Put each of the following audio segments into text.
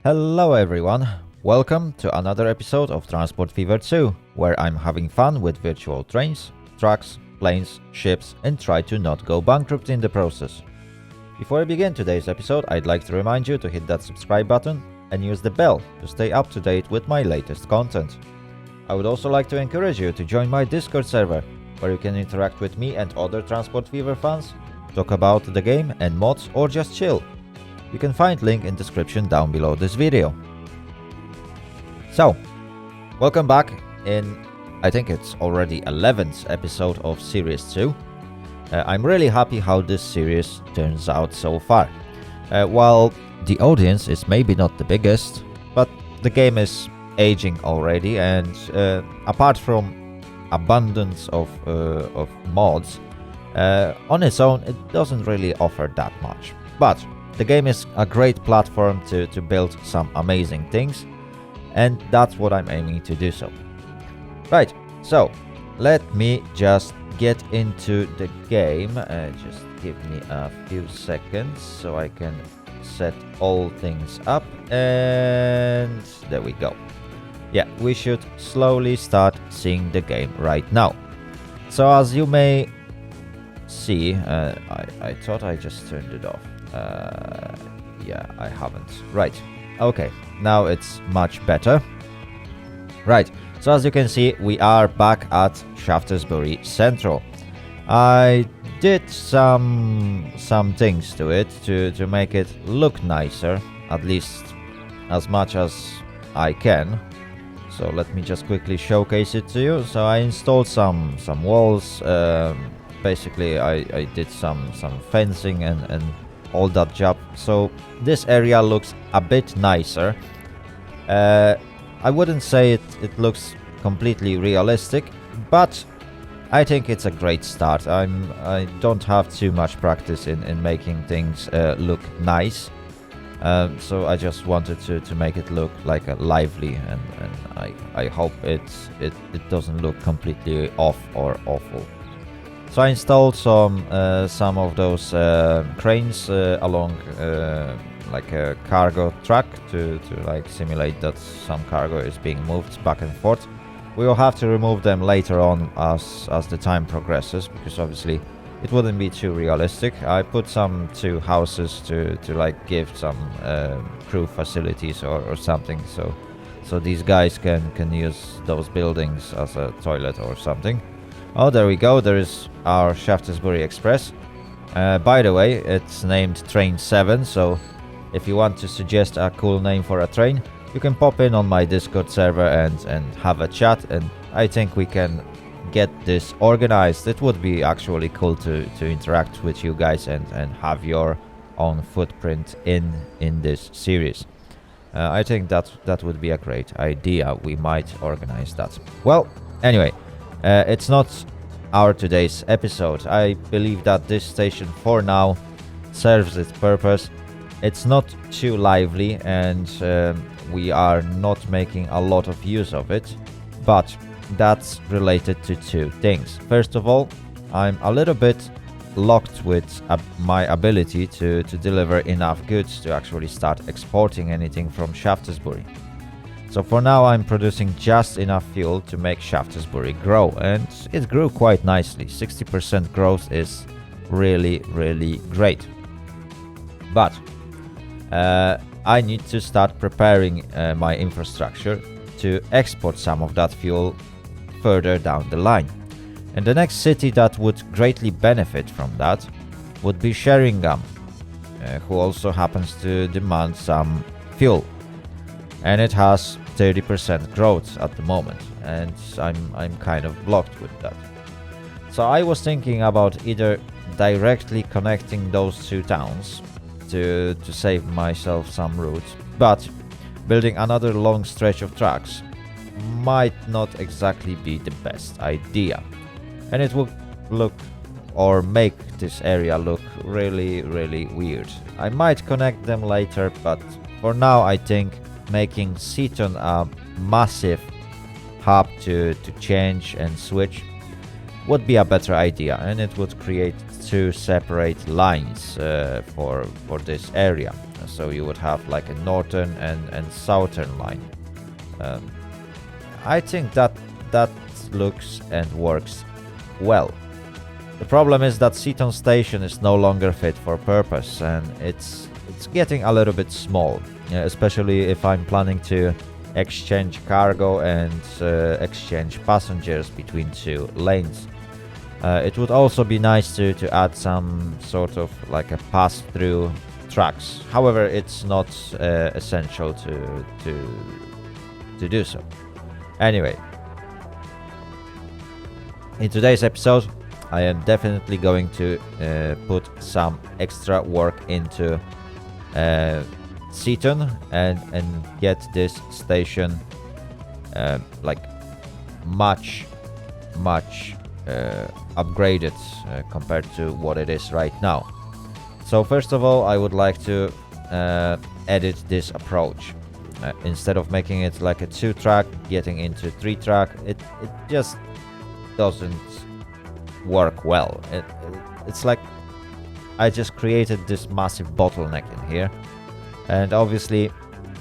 Hello everyone, welcome to another episode of Transport Fever 2, where I'm having fun with virtual trains, trucks, planes, ships and try to not go bankrupt in the process. Before I begin today's episode, I'd like to remind you to hit that subscribe button and use the bell to stay up to date with my latest content. I would also like to encourage you to join my Discord server, where you can interact with me and other Transport Fever fans, talk about the game and mods or just chill. You can find link in description down below this video. So, welcome back in, I think it's already 11th episode of Series 2. I'm really happy how this series turns out so far. While the audience is maybe not the biggest, but the game is aging already, and apart from abundance of mods, on its own it doesn't really offer that much. But the game is a great platform to build some amazing things, and that's what I'm aiming to do so. Right, so let me just get into the game. Just give me a few seconds so I can set all things up, and there we go. Yeah, we should slowly start seeing the game right now. So as you may see, I thought I just turned it off. Yeah, I haven't. Right, okay, now it's much better. Right, so as you can see, we are back at Shawtesbury Central. I did some things to it to make it look nicer, at least as much as I can. So let me just quickly showcase it to you. So I installed some walls. Basically, I did some fencing and all that job. So this area looks a bit nicer. I wouldn't say it looks completely realistic, but I think it's a great start. I don't have too much practice in making things look nice. So I just wanted to make it look like a lively, and I hope it doesn't look completely off or awful. So I installed some of those cranes along like a cargo track to like simulate that some cargo is being moved back and forth. We will have to remove them later on as the time progresses, because obviously it wouldn't be too realistic. I put some two houses to like give some crew facilities or something, so these guys can use those buildings as a toilet or something. Oh, there we go. There is our Shawtesbury Express. By the way, it's named Train 7, so if you want to suggest a cool name for a train, you can pop in on my Discord server and have a chat, and I think we can get this organized. It would be actually cool to interact with you guys and have your own footprint in this series. I think that would be a great idea. We might organize that. Well, anyway, it's not our today's episode. I believe that this station for now serves its purpose. It's not too lively, and we are not making a lot of use of it, but that's related to two things. First of all, I'm a little bit locked with my ability to deliver enough goods to actually start exporting anything from Shawtesbury. So for now I'm producing just enough fuel to make Shawtesbury grow, and it grew quite nicely. 60% growth is really great. But I need to start preparing my infrastructure to export some of that fuel further down the line. And the next city that would greatly benefit from that would be Sheringham, who also happens to demand some fuel. And it has 30% growth at the moment, and I'm kind of blocked with that. So I was thinking about either directly connecting those two towns to save myself some routes, but building another long stretch of tracks might not exactly be the best idea, and it would look or make this area look really weird. I might connect them later, but for now I think making Seaton a massive hub to change and switch would be a better idea, and it would create two separate lines for this area. So you would have like a northern and southern line. I think that looks and works well. The problem is that Seaton station is no longer fit for purpose, and it's getting a little bit small, especially if I'm planning to exchange cargo and exchange passengers between two lanes. It would also be nice to add some sort of like a pass-through tracks. However, it's not essential to do so. Anyway, in today's episode, I am definitely going to put some extra work into Seaton and get this station like much upgraded compared to what it is right now. So first of all, I would like to edit this approach. Instead of making it like a 2-track, getting into 3-track, it just doesn't work well. It's like I just created this massive bottleneck in here, and obviously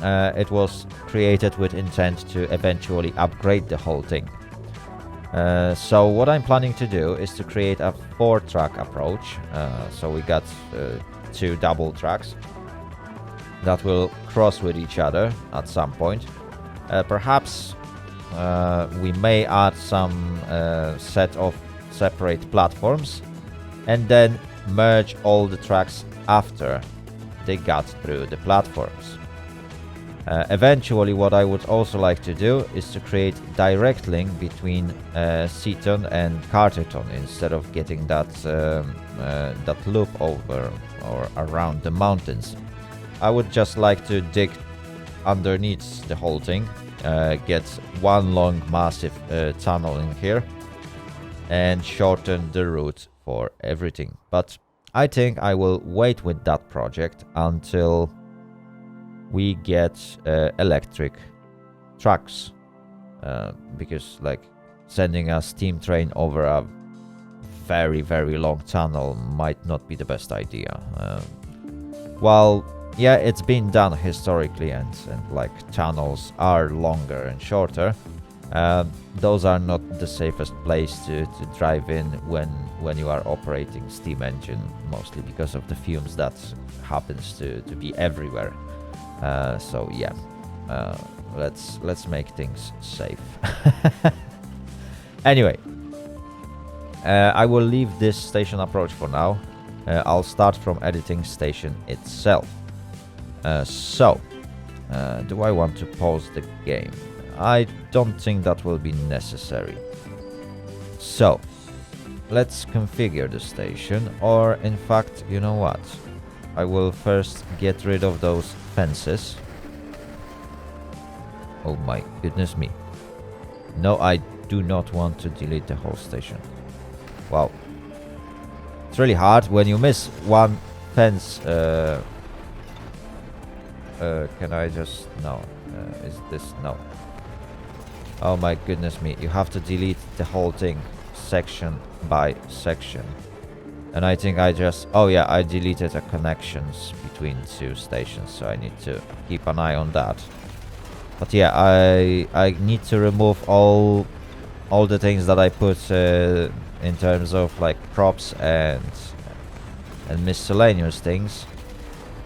it was created with intent to eventually upgrade the whole thing. So what I'm planning to do is to create a 4-track approach. So we got 2 double tracks that will cross with each other at some point. Perhaps we may add some set of separate platforms and then merge all the tracks after they got through the platforms. Eventually, what I would also like to do is to create direct link between Seaton and Carterton instead of getting that loop over or around the mountains. I would just like to dig underneath the whole thing, get one long massive tunnel in here and shorten the route for everything. But I think I will wait with that project until we get electric trucks, because like sending a steam train over a very long tunnel might not be the best idea. While yeah, it's been done historically, and like tunnels are longer and shorter, those are not the safest place to drive in when you are operating steam engine, mostly because of the fumes that happens to be everywhere. So yeah, let's make things safe. Anyway, I will leave this station approach for now. I'll start from editing station itself. Do I want to pause the game? I don't think that will be necessary. So, let's configure the station, or in fact, you know what? I will first get rid of those fences. Oh my goodness me. No, I do not want to delete the whole station. Wow. It's really hard when you miss one fence. Can I just... No. Is this... No. Oh my goodness me. You have to delete the whole thing, section by section. And I think I just... Oh yeah, I deleted the connections between 2 stations, so I need to keep an eye on that. But yeah, I need to remove all the things that I put in terms of like props and miscellaneous things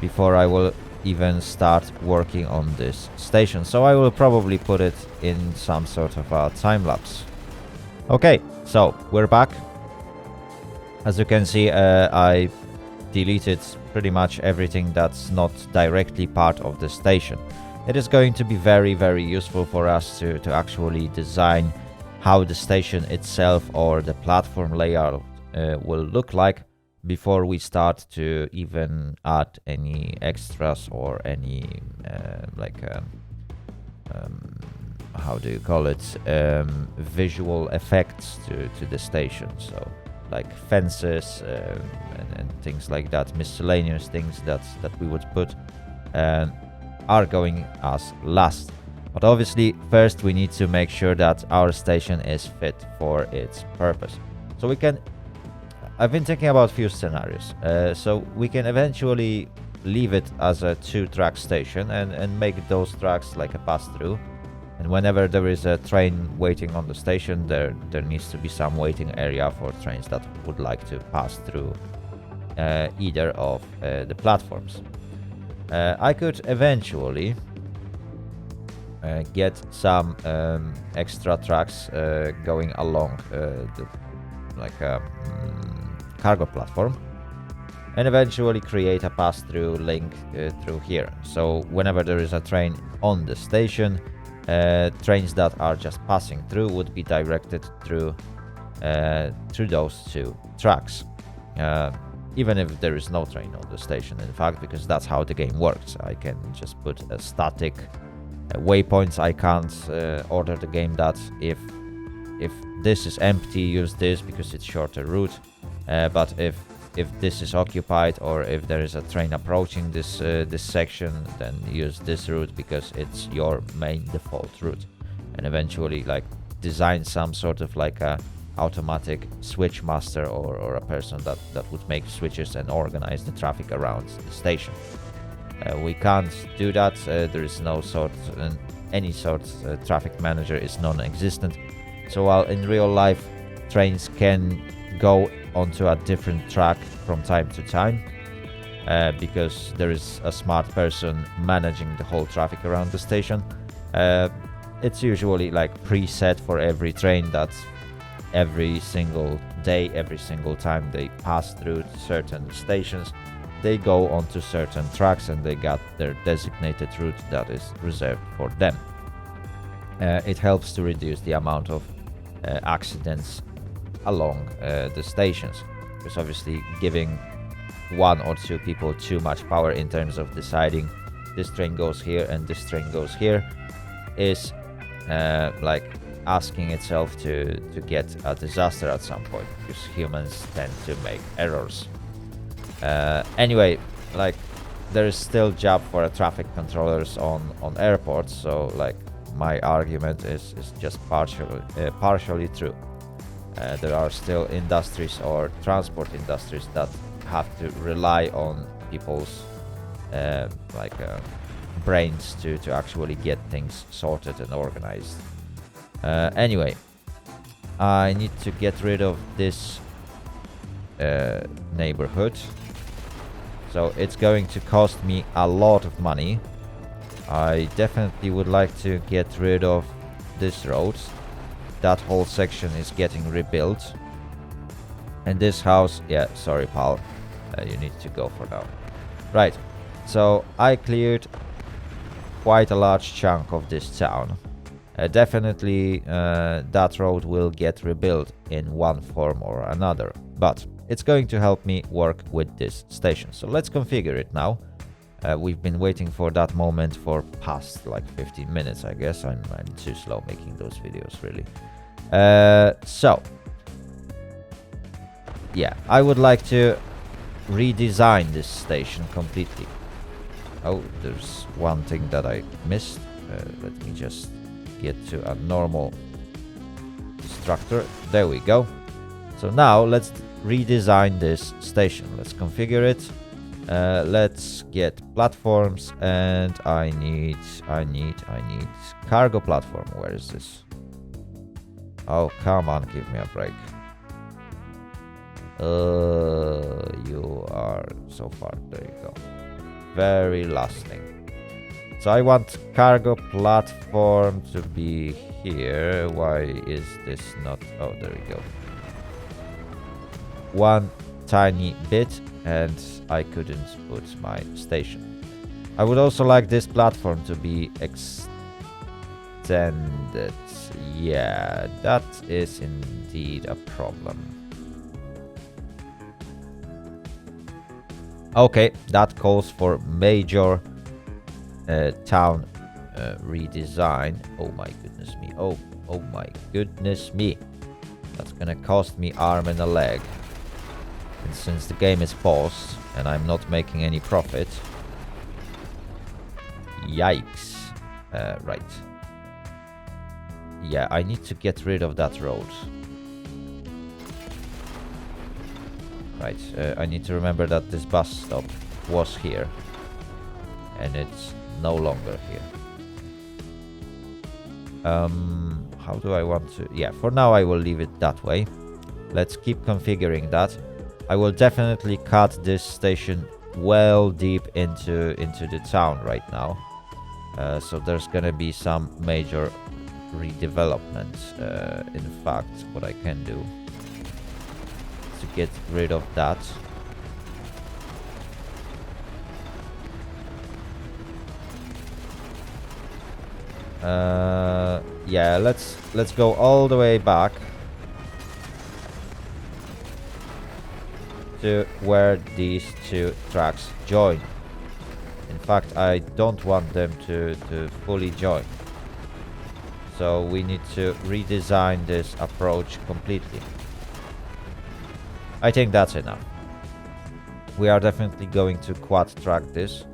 before I will even start working on this station. So I will probably put it in some sort of a time lapse. Okay, so we're back. As you can see, I deleted pretty much everything that's not directly part of the station. It is going to be very useful for us to actually design how the station itself or the platform layout will look like before we start to even add any extras or any how do you call it, visual effects to the station. So like fences and things like that, miscellaneous things that we would put are going as last. But obviously first we need to make sure that our station is fit for its purpose. So we can... I've been thinking about a few scenarios. So we can eventually leave it as a 2-track station and make those tracks like a pass-through. And whenever there is a train waiting on the station, there needs to be some waiting area for trains that would like to pass through either of the platforms. I could eventually get some extra tracks going along the cargo platform, and eventually create a pass-through link through here. So whenever there is a train on the station, trains that are just passing through would be directed through those 2 tracks, even if there is no train on the station, in fact, because that's how the game works. I can just put a static waypoints. I can't order the game that if this is empty, use this because it's shorter route, but if this is occupied, or if there is a train approaching this section, then use this route because it's your main default route. And eventually like design some sort of like a automatic switch master, or a person that would make switches and organize the traffic around the station. We can't do that. There is no sort, any sort traffic manager is non-existent. So while in real life trains can go onto a different track from time to time, because there is a smart person managing the whole traffic around the station, it's usually like preset for every train that every single day, every single time they pass through certain stations, they go onto certain tracks and they got their designated route that is reserved for them. It helps to reduce the amount of accidents along the stations, because obviously giving 1 or 2 people too much power in terms of deciding this train goes here and this train goes here is like asking itself to get a disaster at some point, because humans tend to make errors. Anyway, like there is still job for traffic controllers on airports, so like my argument is just partially true. There are still industries or transport industries that have to rely on people's brains to actually get things sorted and organized. Anyway, I need to get rid of this neighborhood, so it's going to cost me a lot of money. I definitely would like to get rid of this road. That whole section is getting rebuilt, and this house, yeah, sorry pal, you need to go for now. Right, so I cleared quite a large chunk of this town. Definitely that road will get rebuilt in one form or another, but it's going to help me work with this station. So let's configure it now. We've been waiting for that moment for past like 15 minutes, I guess. I'm too slow making those videos, really. So yeah, I would like to redesign this station completely. Oh, there's one thing that I missed. Let me just get to a normal structure. There we go. So now let's redesign this station. Let's configure it. Let's get platforms, and I need cargo platform. Where is this? Oh, come on, give me a break. You are so far. There you go. Very last thing. So I want cargo platform to be here. Why is this not? Oh, there we go. One tiny bit, and I couldn't put my station. I would also like this platform to be extended. Yeah, that is indeed a problem. Okay, that calls for major town redesign. Oh my goodness me. Oh my goodness me. That's gonna cost me arm and a leg. And since the game is paused and I'm not making any profit. Yikes. Right. Yeah, I need to get rid of that road. Right, I need to remember that this bus stop was here. And it's no longer here. How do I want to... Yeah, for now I will leave it that way. Let's keep configuring that. I will definitely cut this station well deep into the town right now. So there's gonna be some major redevelopment. In fact, what I can do to get rid of that. Yeah, let's go all the way back to where these two tracks join. In fact, I don't want them to fully join. So we need to redesign this approach completely. I think that's enough. We are definitely going to quad track this.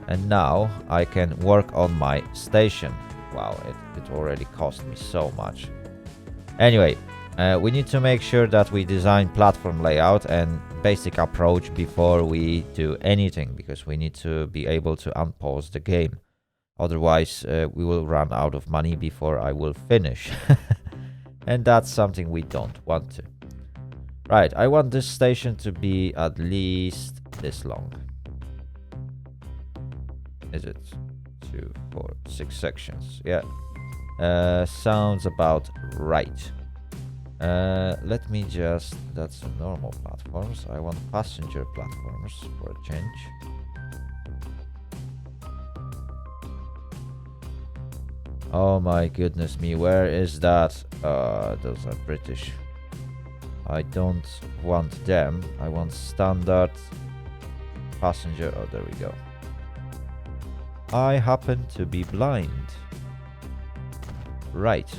And now I can work on my station. Wow, it already cost me so much. Anyway, we need to make sure that we design platform layout and basic approach before we do anything, because we need to be able to unpause the game. Otherwise, we will run out of money before I will finish. And that's something we don't want to. Right, I want this station to be at least this long. Is it 2, 4, 6 sections? Yeah. Sounds about right. Let me just... That's the normal platforms. I want passenger platforms for a change. Oh my goodness me, where is that? Those are British. I don't want them. I want standard passenger. Oh, there we go. I happen to be blind. Right.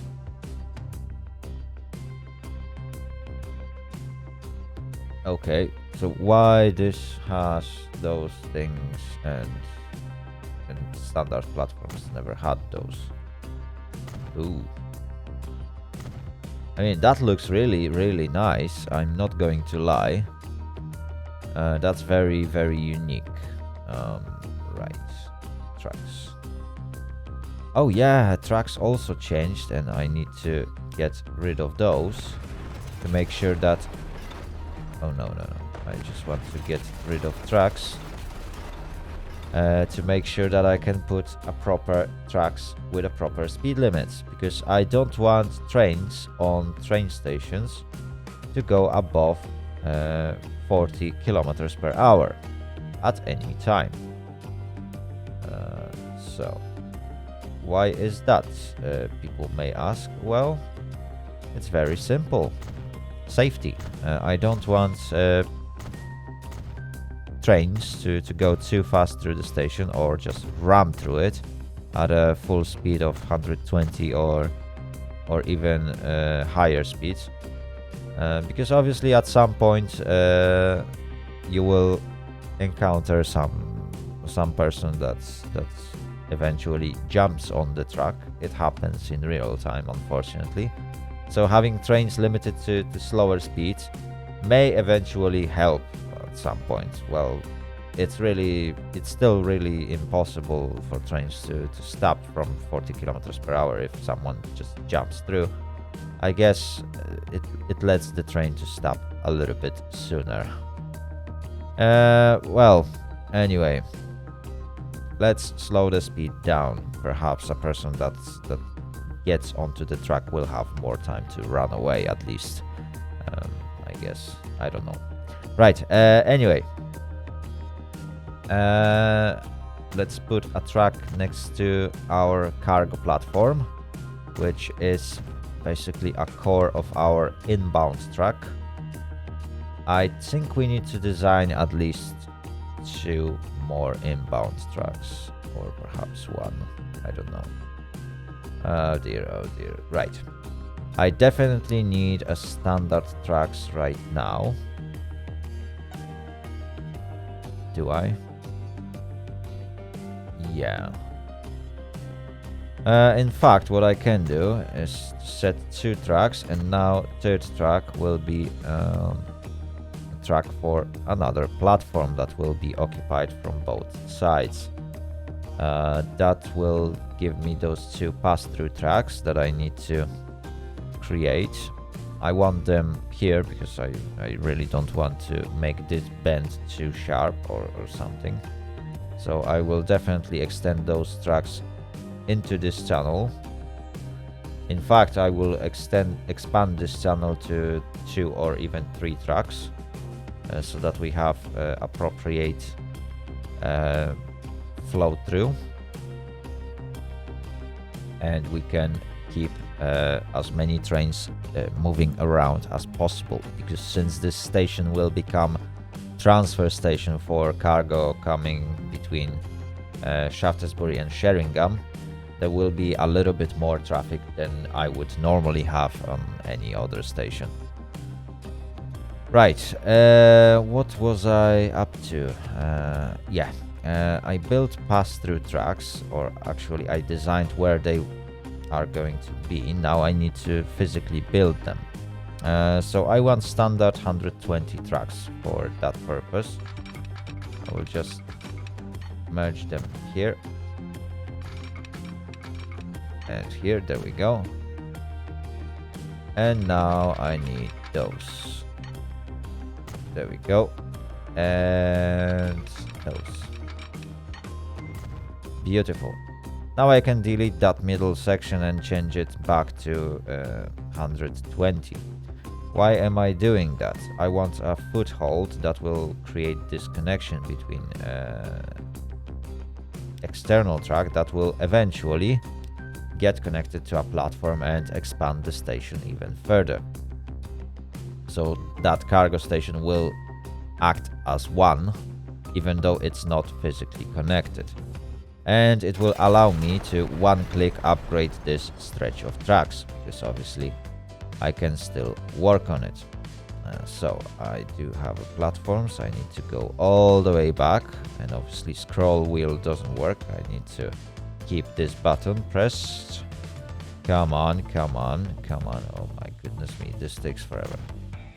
Okay, so why this has those things and standard platforms never had those? Ooh. I mean, that looks really, really nice. I'm not going to lie. That's very, very unique. Right. Tracks. Oh yeah, tracks also changed, and I need to get rid of those to make sure that... Oh no. I just want to get rid of tracks to make sure that I can put a proper tracks with a proper speed limits, because I don't want trains on train stations to go above 40 kilometers per hour at any time. So why is that? People may ask. Well, it's very simple. Safety. I don't want trains to go too fast through the station or just ram through it at a full speed of 120 or even higher speeds, because obviously at some point you will encounter some person that's eventually jumps on the track. It happens in real time, unfortunately. So having trains limited to slower speeds may eventually help at some point. Well, it's still really impossible for trains to stop from 40 kilometers per hour if someone just jumps through. I guess it lets the train to stop a little bit sooner. Well, anyway, let's slow the speed down. Perhaps a person that gets onto the track will have more time to run away, at least. I guess. I don't know. Right, anyway. Let's put a track next to our cargo platform, which is basically a core of our inbound track. I think we need to design at least 2 more inbound tracks, or perhaps 1. I don't know. Oh dear. Right. I definitely need a standard tracks right now. Do I? Yeah. In fact, what I can do is set 2 tracks, and now third track will be track for another platform that will be occupied from both sides. That will give me those two pass-through tracks that I need to create. I want them here because I really don't want to make this bend too sharp or something. So I will definitely extend those tracks into this channel. In fact, I will expand this channel to 2 or even 3 tracks, so that we have appropriate flow through, and we can keep as many trains moving around as possible, because since this station will become transfer station for cargo coming between Shawtesbury and Sheringham, there will be a little bit more traffic than I would normally have on any other station. Right, what was I up to? I built pass-through tracks, or actually I designed where they are going to be. Now I need to physically build them. So I want standard 120 tracks for that purpose. I will just merge them here and here. There we go. And now I need those. There we go. And those. Beautiful. Now I can delete that middle section and change it back to 120. Why am I doing that? I want a foothold that will create this connection between external track that will eventually get connected to a platform and expand the station even further. So that cargo station will act as one, even though it's not physically connected. And it will allow me to one-click upgrade this stretch of tracks, because obviously I can still work on it. So I do have a platform, so I need to go all the way back, and obviously scroll wheel doesn't work. I need to keep this button pressed. Come on, come on, come on. Oh my goodness me, this takes forever.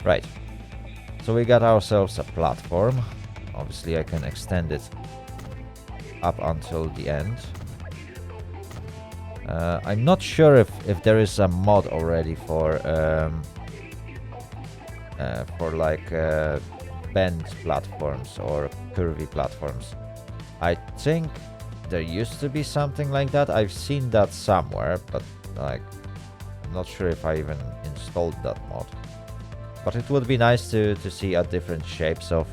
Right, so we got ourselves a platform. Obviously I can extend it up until the end. I'm not sure if there is a mod already for like bend platforms or curvy platforms. I think there used to be something like that. I've seen that somewhere, but like I'm not sure if I even installed that mod. But it would be nice to see different shapes of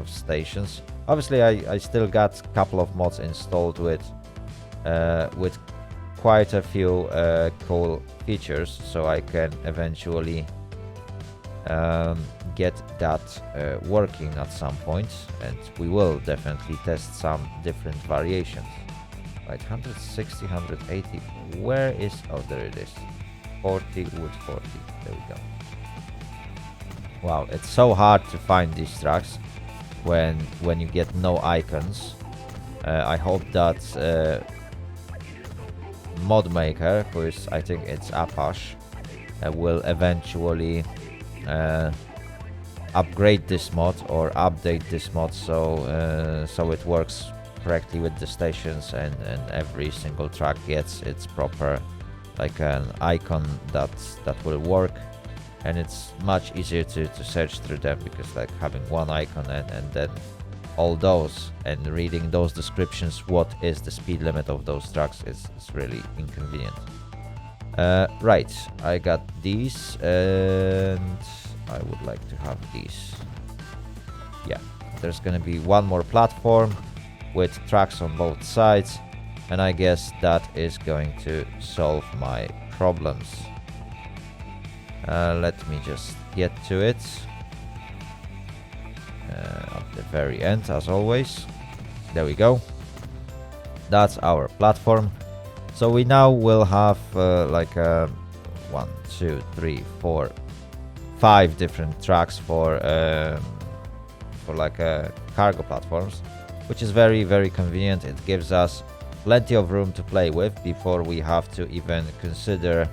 stations. Obviously, I still got a couple of mods installed with quite a few cool features, so I can eventually get that working at some point, and we will definitely test some different variations. Right, 160, 180. Where is? Oh, there it is. 40 wood 40. There we go. Wow, it's so hard to find these tracks when you get no icons. I hope that mod maker, who is, I think it's Apache, will eventually upgrade this mod or update this mod so it works correctly with the stations, and every single track gets its proper like an icon that will work. And it's much easier to search through them, because like having one icon and then all those and reading those descriptions, what is the speed limit of those tracks, is really inconvenient. Right, I got these, and I would like to have these. Yeah, there's gonna be one more platform with tracks on both sides, and I guess that is going to solve my problems. Let me just get to it at the very end, as always. There we go. That's our platform. So we now will have like 1, 2, 3, 4, 5 different tracks for like cargo platforms, which is very, very convenient. It gives us plenty of room to play with before we have to even consider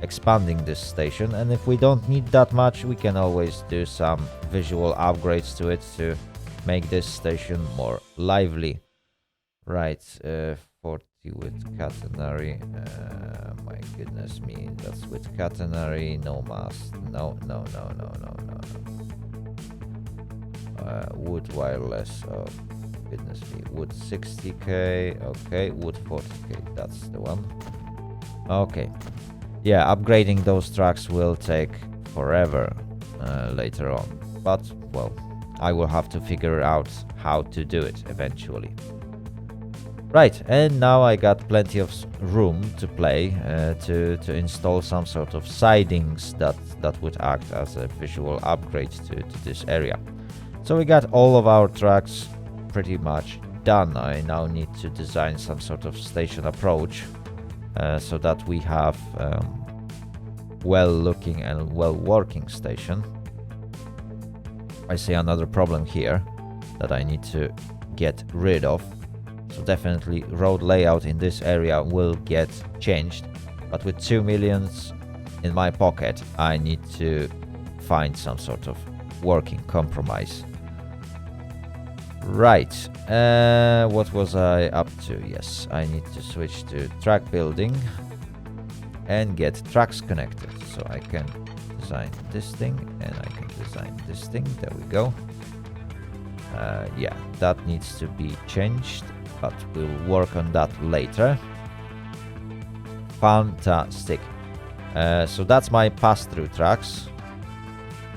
expanding this station, and if we don't need that much, we can always do some visual upgrades to it to make this station more lively. Right, 40 with catenary. My goodness me, that's with catenary. No mast. No. Wood wireless. Oh, goodness me. Wood 60k. Okay, wood 40k. That's the one. Okay. Yeah, upgrading those tracks will take forever later on. But, well, I will have to figure out how to do it eventually. Right, and now I got plenty of room to play, to install some sort of sidings that would act as a visual upgrade to this area. So we got all of our tracks pretty much done. I now need to design some sort of station approach so that we have well-looking and well-working station. I see another problem here that I need to get rid of. So definitely road layout in this area will get changed, but with 2 millions in my pocket, I need to find some sort of working compromise. Right, what was I up to? Yes, I need to switch to track building and get tracks connected. So I can design this thing and I can design this thing. There we go. Yeah, that needs to be changed, but we'll work on that later. Fantastic. So that's my pass-through tracks,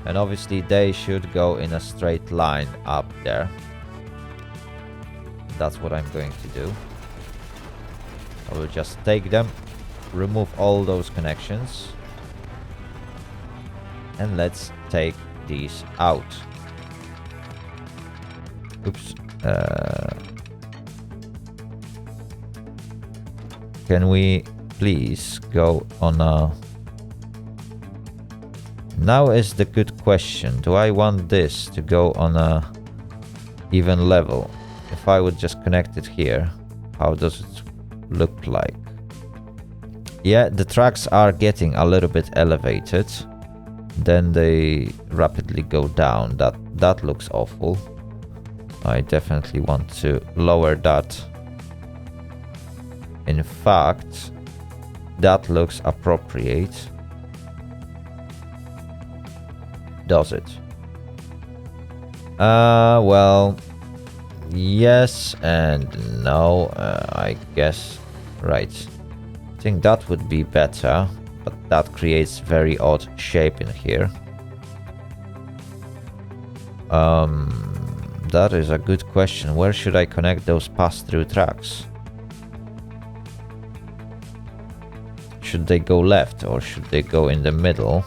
and obviously they should go in a straight line up there. That's what I'm going to do. I will just take them, remove all those connections, and let's take these out. Oops. Can we please go on a... Now is the good question. Do I want this to go on a even level? If I would just connect it here, how does it look like? Yeah, the tracks are getting a little bit elevated. Then they rapidly go down. That looks awful. I definitely want to lower that. In fact, that looks appropriate. Does it? Well, yes and no, I guess. Right. I think that would be better, but that creates very odd shape in here. That is a good question. Where should I connect those pass-through tracks? Should they go left or should they go in the middle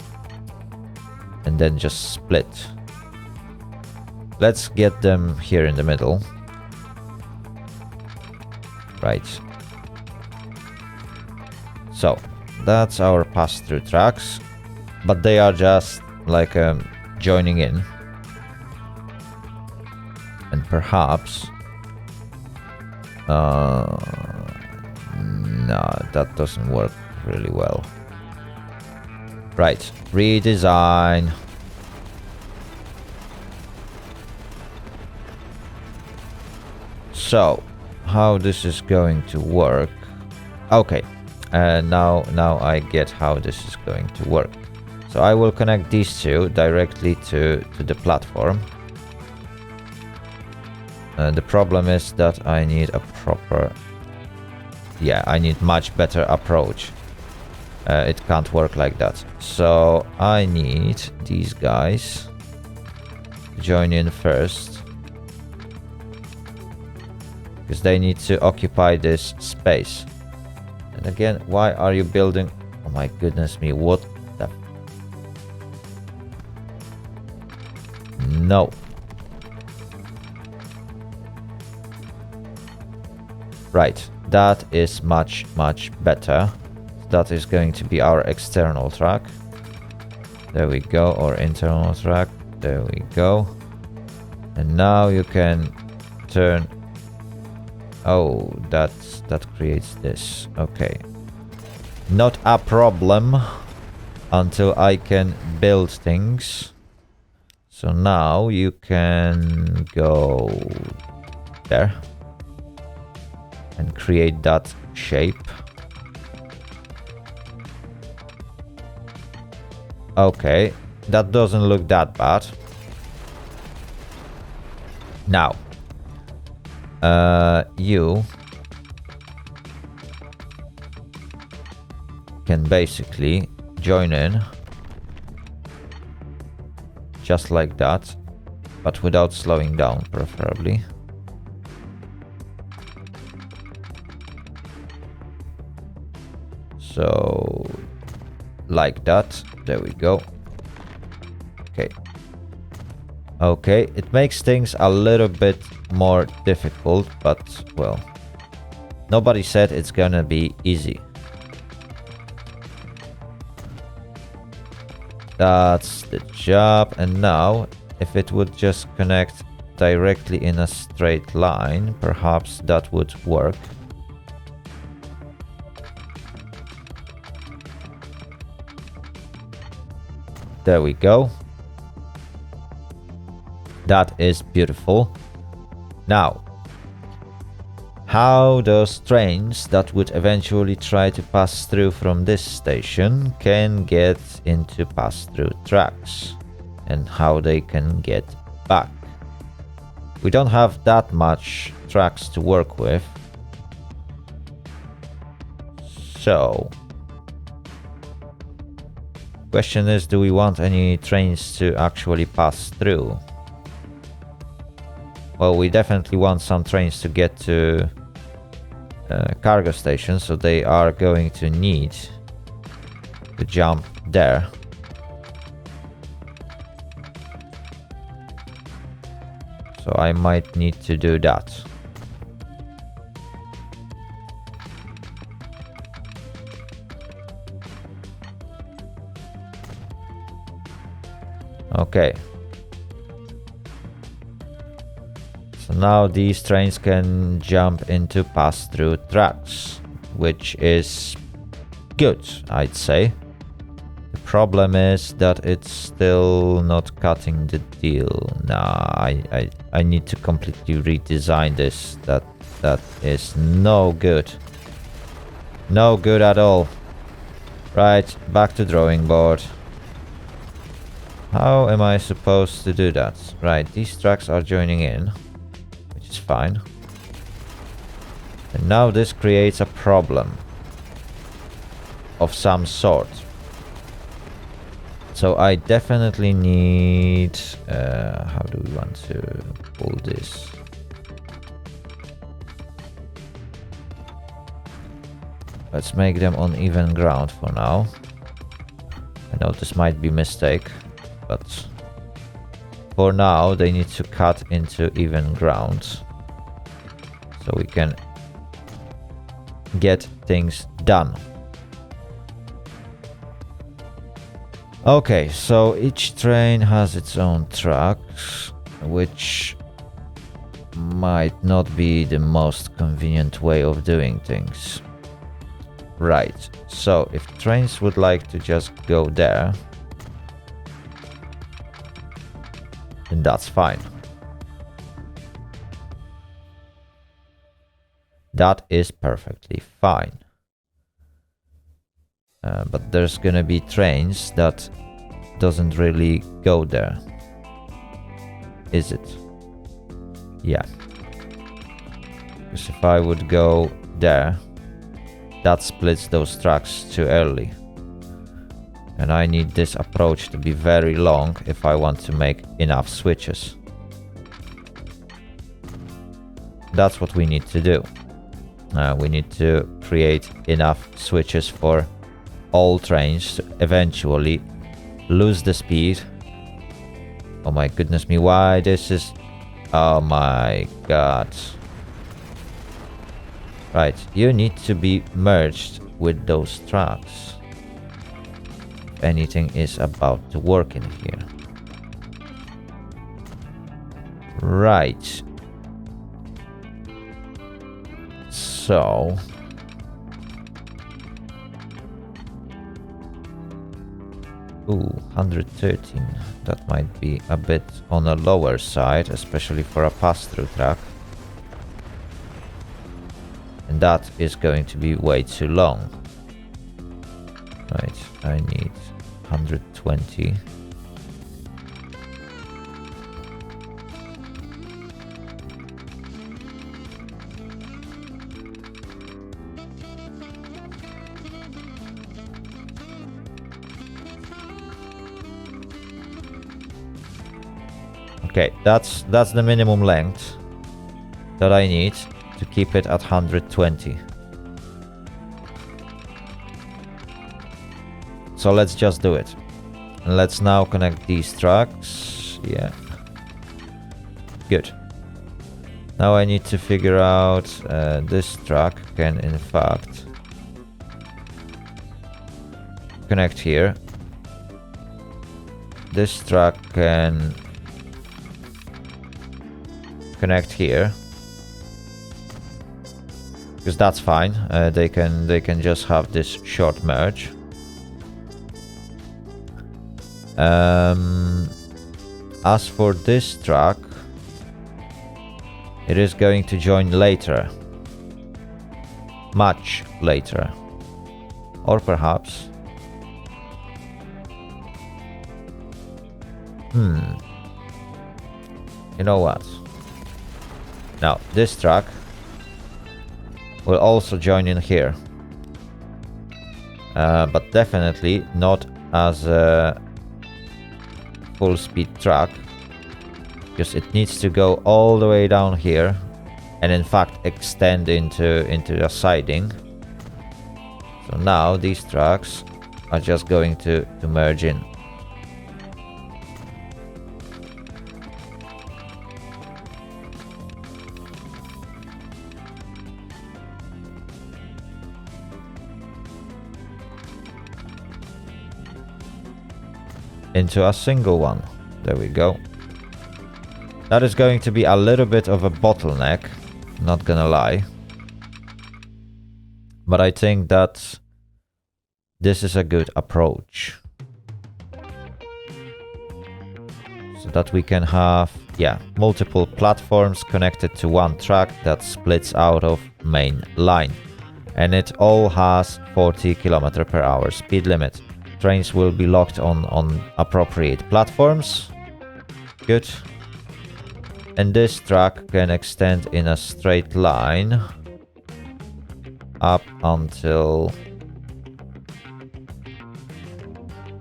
and then just split? Let's get them here in the middle. Right. So that's our pass-through tracks, but they are just like joining in. And perhaps no, that doesn't work really well. Right, redesign. So how this is going to work? Okay, now I get how this is going to work. So I will connect these two directly to the platform. The problem is that I need a proper... Yeah, I need much better approach. It can't work like that. So I need these guys to join in first, because they need to occupy this space. And again, why are you building... Oh my goodness me, what the... No. Right, that is much better. That is going to be our external track. There we go, or internal track. There we go. And now you can turn... Oh, that creates this. Okay. Not a problem. until I can build things. So now you can go there and create that shape. Okay, that doesn't look that bad. Now, you can basically join in just like that, but without slowing down, preferably. So, like that. There we go. Okay. Okay, it makes things a little bit more difficult, but, well, nobody said it's gonna be easy. That's the job. And now, if it would just connect directly in a straight line, perhaps that would work. There we go. That is beautiful. Now, how those trains that would eventually try to pass through from this station can get into pass-through tracks, and how they can get back. We don't have that much tracks to work with, so question is, do we want any trains to actually pass through? Well, we definitely want some trains to get to cargo stations, so they are going to need to jump there. So I might need to do that. Okay. So now these trains can jump into pass-through tracks, which is good, I'd say. The problem is that it's still not cutting the deal. Nah, I need to completely redesign this. That is no good. No good at all. Right, back to drawing board. How am I supposed to do that? Right, these tracks are joining in, which is fine. And now this creates a problem of some sort. So I definitely need... how do we want to pull this? Let's make them on even ground for now. I know this might be a mistake, but for now they need to cut into even ground so we can get things done. Okay, so each train has its own tracks, which might not be the most convenient way of doing things. Right, so if trains would like to just go there, then that's fine. That is perfectly fine. But there's gonna be trains that doesn't really go there. Is it? Yeah. Because if I would go there, that splits those tracks too early. And I need this approach to be very long if I want to make enough switches. That's what we need to do. We need to create enough switches for all trains to eventually lose the speed. Oh my goodness me, why this is... Oh my god. Right, you need to be merged with those tracks. If anything is about to work in here. Right. So... Ooh, 113. That might be a bit on the lower side, especially for a pass-through track. And that is going to be way too long. Right, I need 120. Okay, that's the minimum length that I need to keep it at 120. So let's just do it. And let's now connect these tracks. Yeah. Good. Now I need to figure out this track can in fact connect here. This track can connect here. Because that's fine. They can just have this short merge. As for this track, it is going to join later. Much later. Or perhaps... You know what? Now, this track will also join in here. But definitely not as a full speed track, because it needs to go all the way down here and in fact extend into a siding. So now these tracks are just going to merge in. Into a single one. There we go. That is going to be a little bit of a bottleneck, not gonna lie. But I think that this is a good approach. So that we can have, yeah, multiple platforms connected to one track that splits out of main line. And it all has 40 km/h speed limit. Trains will be locked on appropriate platforms. Good. And this track can extend in a straight line up until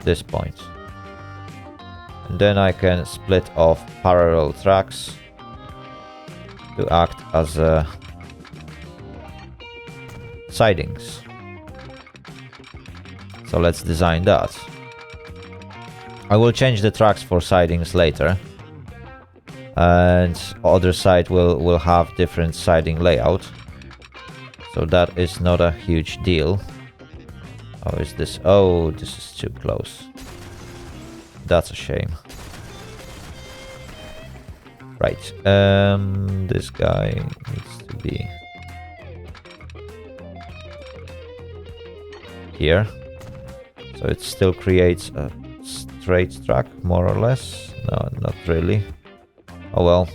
this point. And then I can split off parallel tracks to act as sidings. So let's design that. I will change the tracks for sidings later. And other side will have different siding layout. So that is not a huge deal. How is this? Oh, this is too close. That's a shame. Right. This guy needs to be here. So it still creates a straight track, more or less. No, not really. Oh well.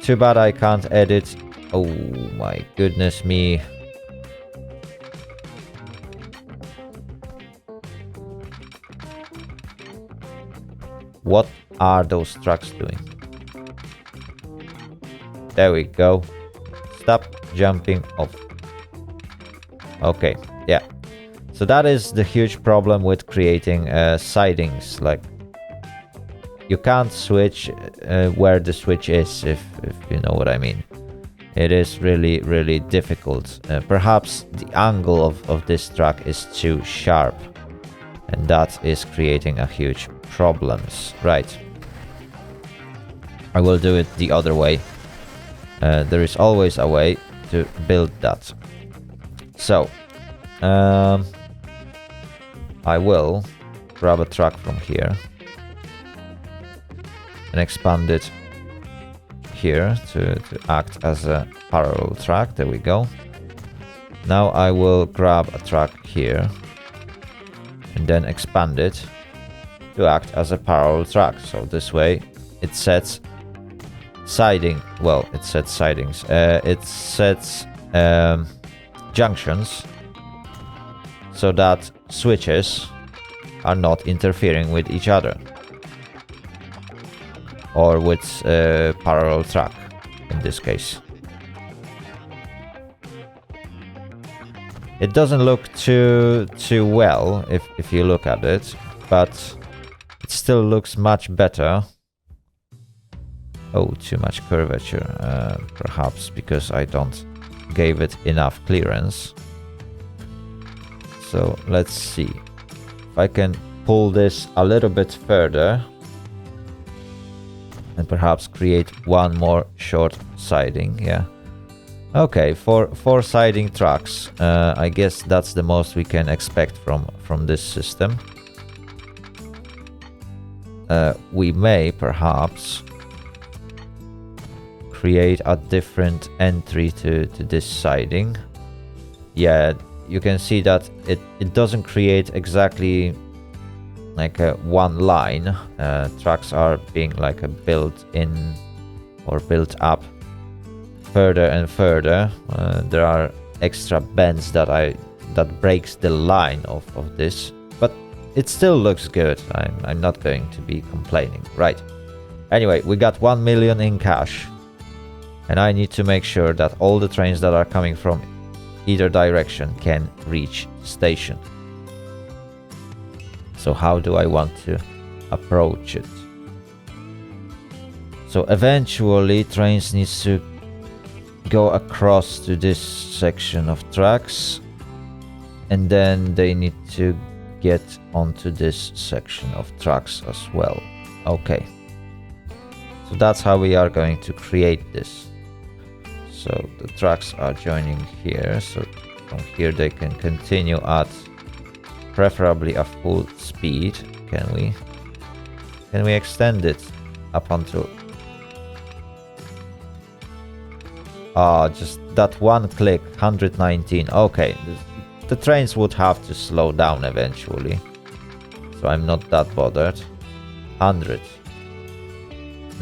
Too bad I can't edit. Oh my goodness me. What are those tracks doing? There we go. Stop jumping off. Okay, yeah. So that is the huge problem with creating sidings. Like, you can't switch where the switch is, if you know what I mean. It is really, really difficult. Perhaps the angle of this track is too sharp, and that is creating a huge problems. Right. I will do it the other way. There is always a way to build that. So, I will grab a track from here and expand it here to act as a parallel track. There we go. Now I will grab a track here and then expand it to act as a parallel track. So this way it sets siding, well, it sets sidings, it sets junctions so that switches are not interfering with each other or with parallel track in this case. It doesn't look too well if you look at it, but it still looks much better. Oh, too much curvature, perhaps because I don't gave it enough clearance. So let's see if I can pull this a little bit further and perhaps create one more short siding. Yeah. Okay, four siding tracks. I guess that's the most we can expect from this system. We may perhaps create a different entry to this siding. Yeah, you can see that it doesn't create exactly like a one line. Tracks are being like a built in or built up further and further. There are extra bends that breaks the line of this, but it still looks good. I'm not going to be complaining. Right. Anyway, we got 1 million in cash, and I need to make sure that all the trains that are coming from either direction can reach station. So how do I want to approach it? So eventually trains needs to go across to this section of tracks, and then they need to get onto this section of tracks as well. Okay, so that's how we are going to create this. So the tracks are joining here, so from here they can continue at preferably a full speed. Can we extend it up until just that one click, 119. Okay, the trains would have to slow down eventually, so I'm not that bothered. 100.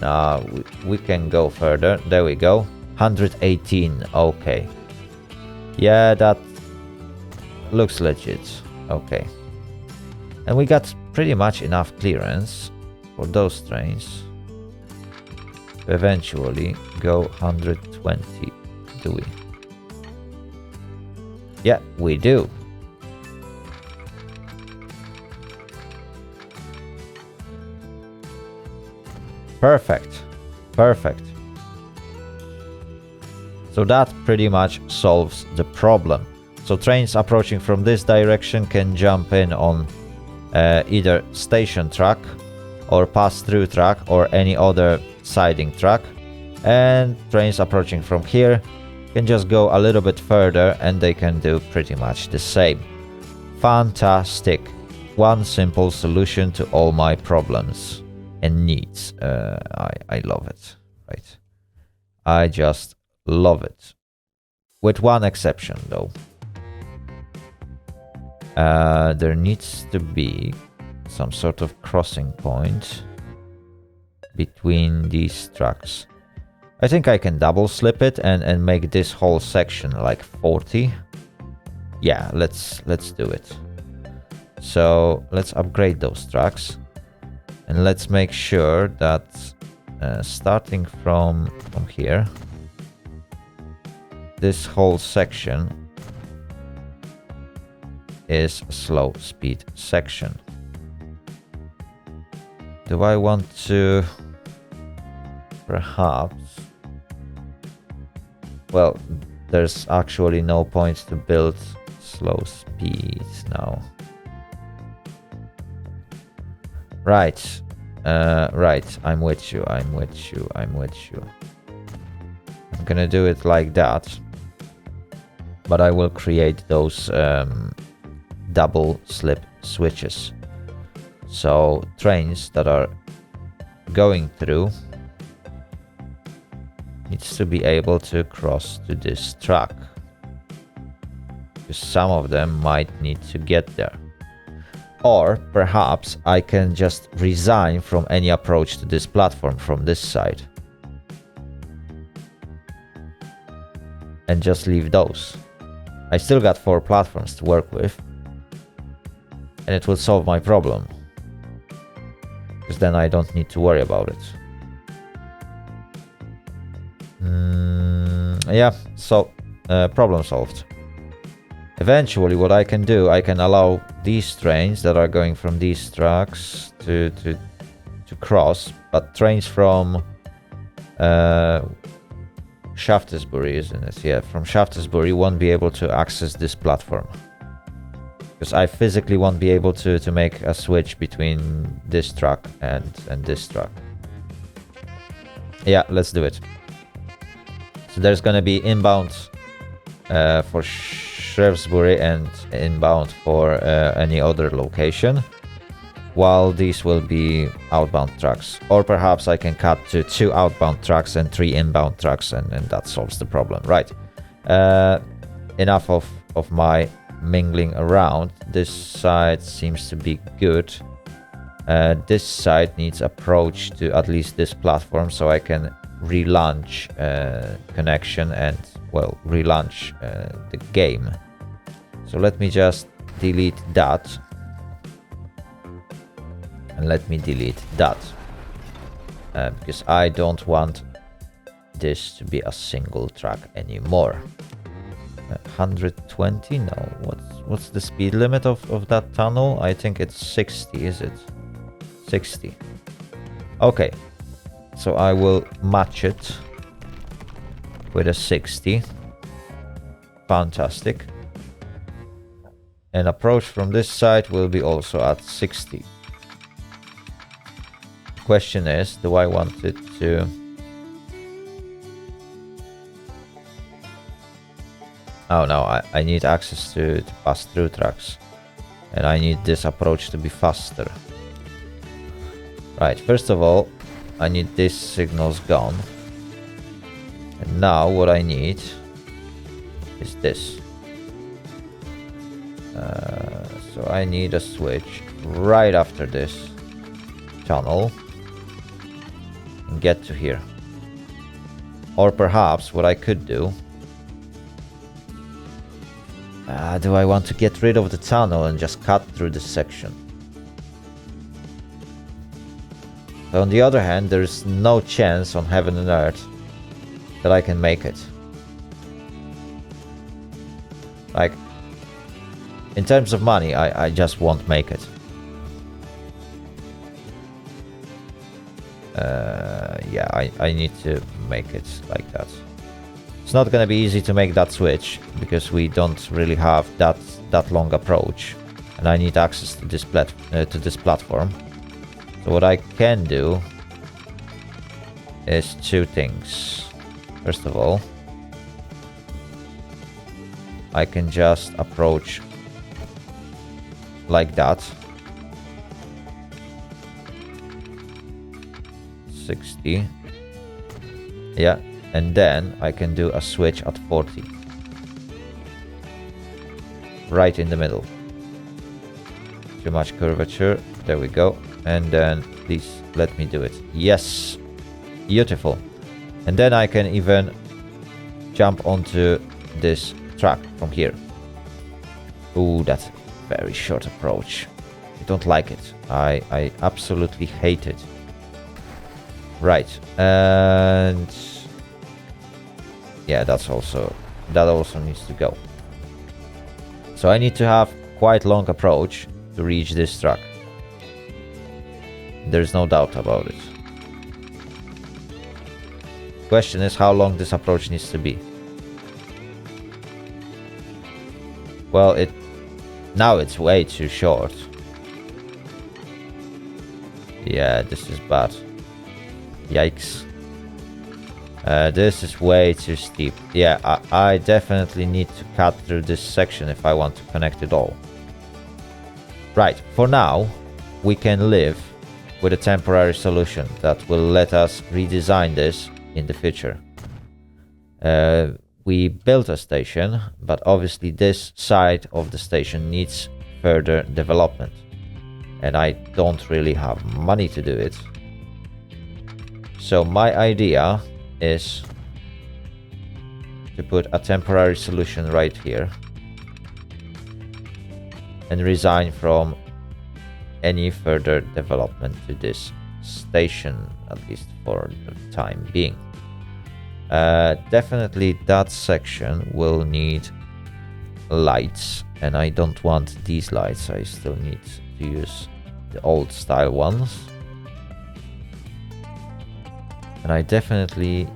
Now we can go further. There we go. 118. Okay. Yeah, that looks legit. Okay. And we got pretty much enough clearance for those trains to eventually go 120. Do we? Yeah, we do. Perfect. Perfect. So that pretty much solves the problem. So trains approaching from this direction can jump in on either station track or pass-through track or any other siding track. And trains approaching from here can just go a little bit further and they can do pretty much the same. Fantastic. One simple solution to all my problems and needs. I love it. Right. I just love it. With one exception though. There needs to be some sort of crossing point between these tracks. I think I can double slip it and make this whole section like 40. Yeah, let's do it. So let's upgrade those tracks and let's make sure that starting from here, this whole section is a slow speed section. Do I want to perhaps... Well, there's actually no point to build slow speeds now. Right. Right. I'm with you. I'm with you. I'm gonna do it like that. But I will create those double slip switches. So trains that are going through needs to be able to cross to this track, because some of them might need to get there. Or perhaps I can just resign from any approach to this platform from this side. And just leave those. I still got 4 platforms to work with. And it will solve my problem. Because then I don't need to worry about it. Yeah, so problem solved. Eventually what I can do, I can allow these trains that are going from these tracks to cross, but trains from Shawtesbury, isn't it? Yeah, from Shawtesbury won't be able to access this platform. Because I physically won't be able to make a switch between this track and this track. Yeah, let's do it. So there's gonna be inbound for Shrewsbury and inbound for any other location, while these will be outbound tracks. Or perhaps I can cut to 2 outbound tracks and 3 inbound tracks, and that solves the problem. Right. Enough of my mingling around. This side seems to be good. This side needs approach to at least this platform, so I can relaunch connection and, well, relaunch the game. So let me just delete that. And let me delete that. Because I don't want this to be a single track anymore. 120? No. What's the speed limit of that tunnel? I think it's 60, is it? 60. Okay. So I will match it with a 60. Fantastic. And approach from this side will be also at 60. Question is, do I want it to... Oh no, I need access to pass-through tracks. And I need this approach to be faster. Right, first of all, I need these signals gone. And now what I need is this. So I need a switch right after this tunnel and get to here. Or perhaps what I could do... do I want to get rid of the tunnel and just cut through this section? But on the other hand, there's no chance on heaven and earth that I can make it. Like, in terms of money, I just won't make it. Yeah, I need to make it like that. It's not gonna be easy to make that switch, because we don't really have that long approach. And I need access to this platform. So what I can do is 2 things. First of all, I can just approach like that. 60. Yeah, and then I can do a switch at 40. Right in the middle. Too much curvature. There we go. And then please let me do it. Yes. Beautiful. And then I can even jump onto this track from here. Ooh, that's a very short approach. I don't like it. I absolutely hate it. Right. And yeah, that also needs to go. So I need to have quite long approach to reach this track. There's no doubt about it. Question is how long this approach needs to be. Well, now it's way too short. Yeah, this is bad. Yikes. This is way too steep. Yeah, I definitely need to cut through this section if I want to connect it all. Right, for now, we can live with a temporary solution that will let us redesign this in the future. We built a station, but obviously this side of the station needs further development. and I don't really have money to do it. So my idea is to put a temporary solution right here and resign from any further development to this station, at least for the time being. Definitely that section will need lights, and I don't want these lights. I still need to use the old style ones, and I definitely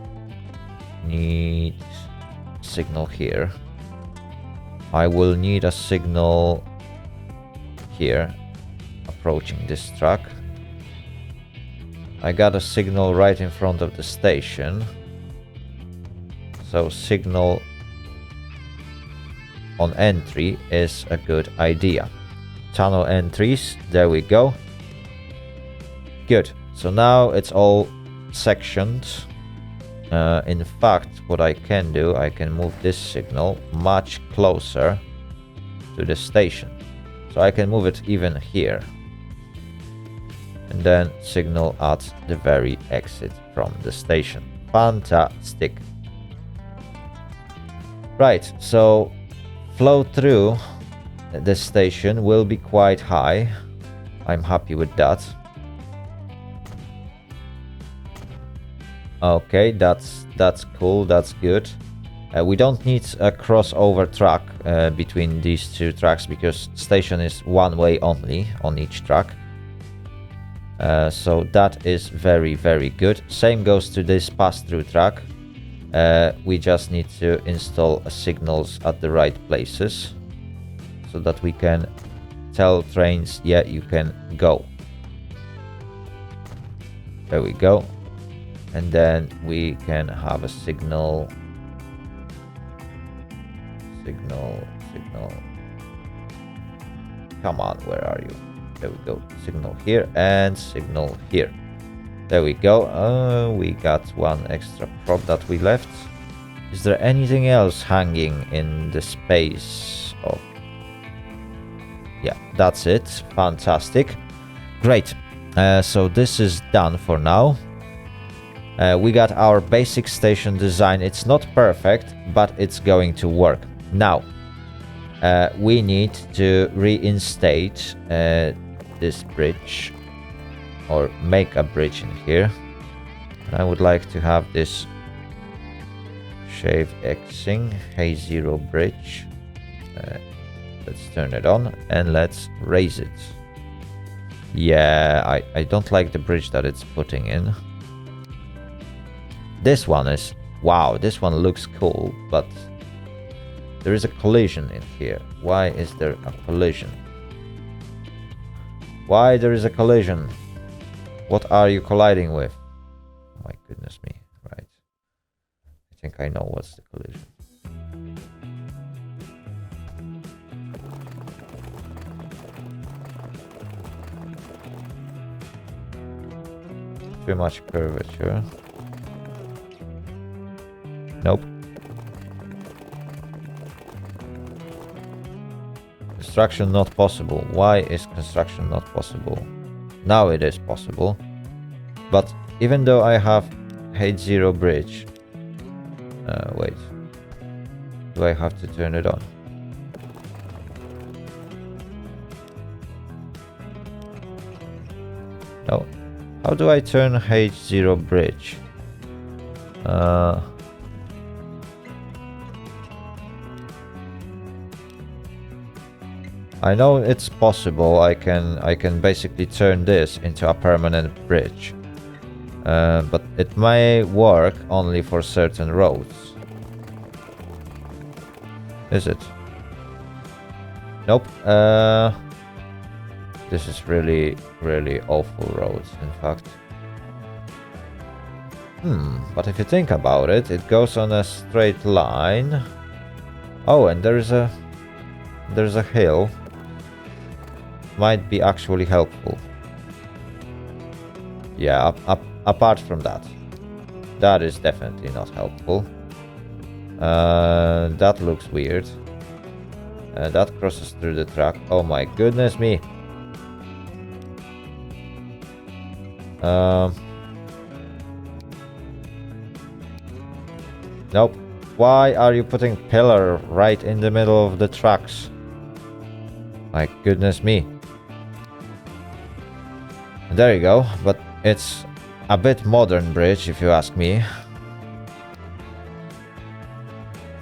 need signal here. I will need a signal here approaching this track. I got a signal right in front of the station, so signal on entry is a good idea. Channel entries, there we go. Good, so now it's all sectioned. In fact, what I can do, I can move this signal much closer to the station. So I can move it even here. And then signal at the very exit from the station. Fantastic. Right, so flow through the station will be quite high. I'm happy with that. Okay, that's cool, that's good. We don't need a crossover track between these two tracks, because station is one way only on each track. So that is very, very good. Same goes to this pass-through track. We just need to install signals at the right places so that we can tell trains, yeah, you can go. There we go. And then we can have a signal. Come on, where are you? There we go. Signal here and signal here. There we go. We got one extra prop that we left. Is there anything else hanging in the space of... Yeah, that's it. Fantastic. Great. So this is done for now. We got our basic station design. It's not perfect, but it's going to work. Now, we need to reinstate this bridge, or make a bridge in here. And I would like to have this shaved Xing H0 bridge. Let's turn it on and let's raise it. Yeah, I don't like the bridge that it's putting in. This one is... Wow, this one looks cool, but there is a collision in here. Why is there a collision? Why there is a collision? What are you colliding with? Oh my goodness me. Right. I think I know what's the collision. Too much curvature. Nope. Construction not possible. Why is construction not possible? Now it is possible. But even though I have H0 bridge... wait. Do I have to turn it on? No. How do I turn H0 bridge? I know it's possible. I can basically turn this into a permanent bridge, but it may work only for certain roads. Is it? Nope. This is really awful roads, in fact. But if you think about it, it goes on a straight line. Oh, and there's a hill. Might be actually helpful. Yeah, apart from that. That is definitely not helpful. That looks weird. That crosses through the track. Oh my goodness me. Nope. Why are you putting pillar right in the middle of the tracks? My goodness me. There you go, but it's a bit modern bridge if you ask me.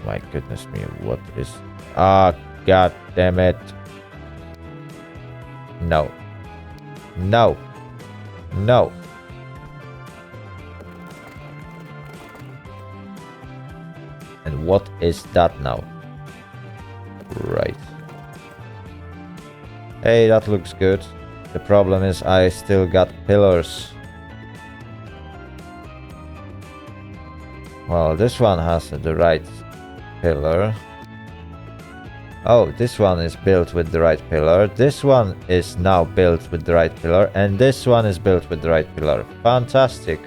My goodness me, what is... Ah, god damn it. No. No. No. And what is that now? Right. Hey, that looks good. The problem is I still got pillars. Well, this one has the right pillar. Oh, this one is built with the right pillar. This one is now built with the right pillar. And this one is built with the right pillar. Fantastic.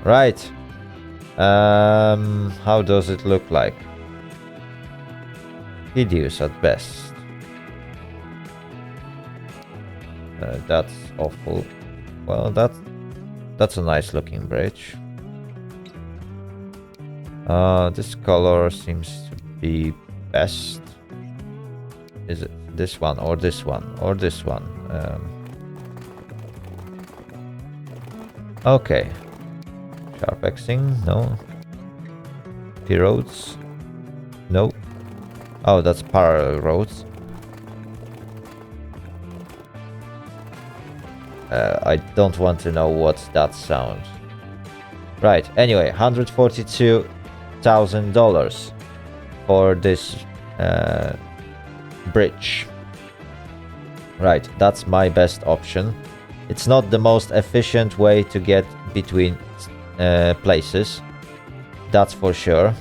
Right. How does it look like? Hideous at best. That's awful. Well, that's a nice looking bridge. This color seems to be best. Is it this one or this one or this one? Okay. Sharp Xing? No. T-roads? No. Oh, that's parallel roads. I don't want to know what's that sound. Right, anyway, $142,000 for this bridge. Right, that's my best option. It's not the most efficient way to get between places, that's for sure.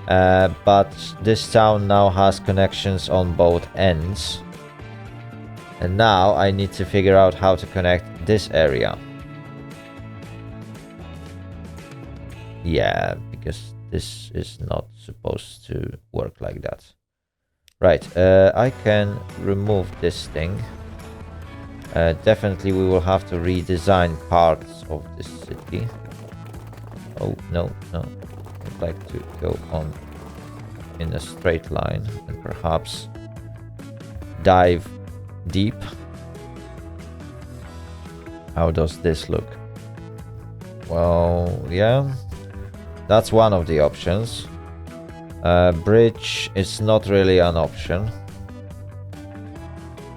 But this town now has connections on both ends. And now I need to figure out how to connect this area. Yeah, because this is not supposed to work like that. Right, I can remove this thing. Definitely we will have to redesign parts of this city. Oh, no, no. I'd like to go on in a straight line and perhaps dive deep. How does this look? Well, yeah. That's one of the options. Bridge is not really an option.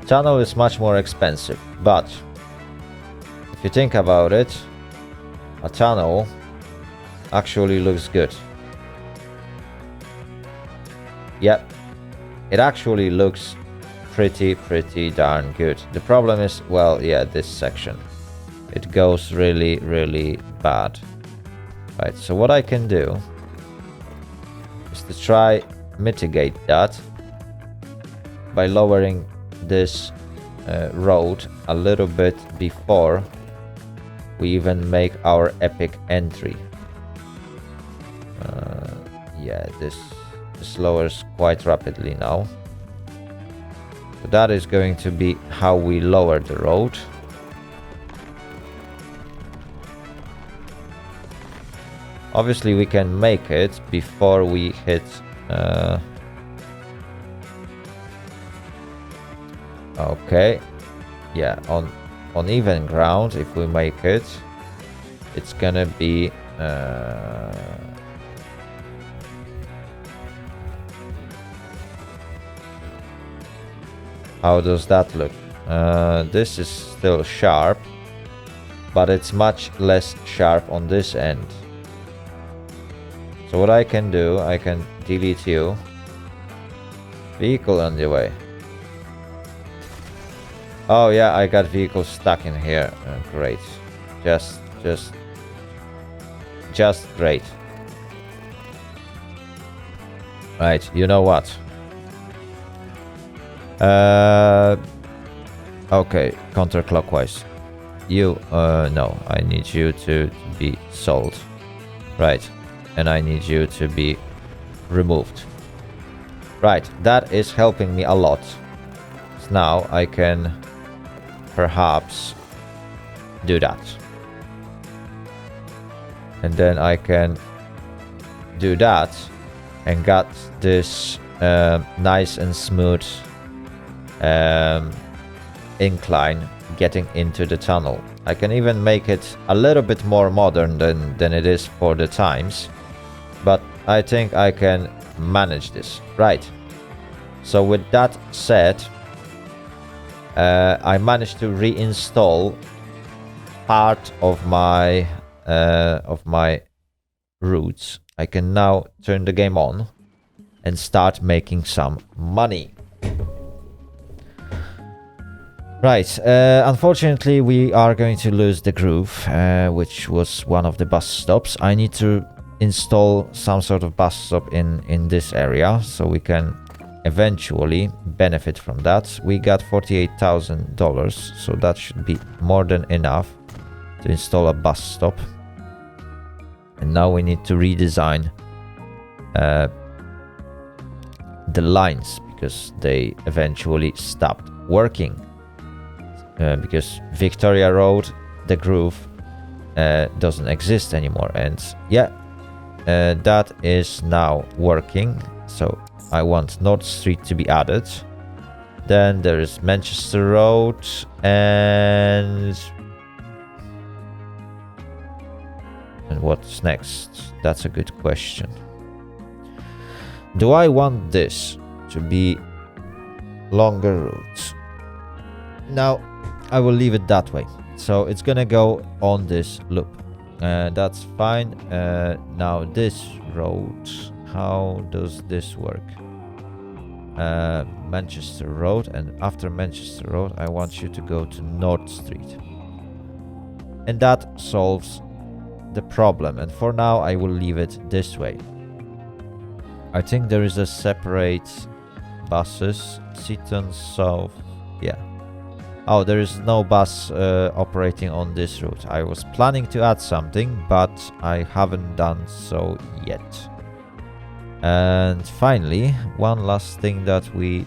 Tunnel is much more expensive, but if you think about it, a tunnel actually looks good. Yep, it actually looks pretty darn good. The problem is, well, yeah, this section. It goes really bad. Right, so what I can do is to try mitigate that by lowering this road a little bit before we even make our epic entry. Yeah, this lowers quite rapidly now. So that is going to be how we lower the road. Obviously we can make it before we hit okay, yeah, on even ground. If we make it, it's gonna be how does that look? This is still sharp, but it's much less sharp on this end. So what I can do, I can delete you. Vehicle on the way. Oh yeah, I got vehicles stuck in here. Great. Just great. Right, you know what? Okay, counterclockwise. You, no, I need you to be sold. Right, and I need you to be removed. Right, that is helping me a lot. So now I can perhaps do that. And then I can do that and got this nice and smooth incline getting into the tunnel. I can even make it a little bit more modern than it is for the times, but I think I can manage this. Right. So with that said, I managed to reinstall part of my roots. I can now turn the game on and start making some money. Right, unfortunately we are going to lose the groove, which was one of the bus stops. I need to install some sort of bus stop in this area, so we can eventually benefit from that. We got $48,000, so that should be more than enough to install a bus stop. And now we need to redesign the lines, because they eventually stopped working. Because Victoria Road, the groove, doesn't exist anymore. And yeah, that is now working. So I want North Street to be added. Then there is Manchester Road, and what's next? That's a good question. Do I want this to be longer routes? Now I will leave it that way. So it's gonna go on this loop. That's fine. Now this road, how does this work? Manchester Road, and after Manchester Road I want you to go to North Street. And that solves the problem, and for now I will leave it this way. I think there is a separate buses. Seaton South, yeah. Oh, there is no bus operating on this route. I was planning to add something, but I haven't done so yet. And finally, one last thing that we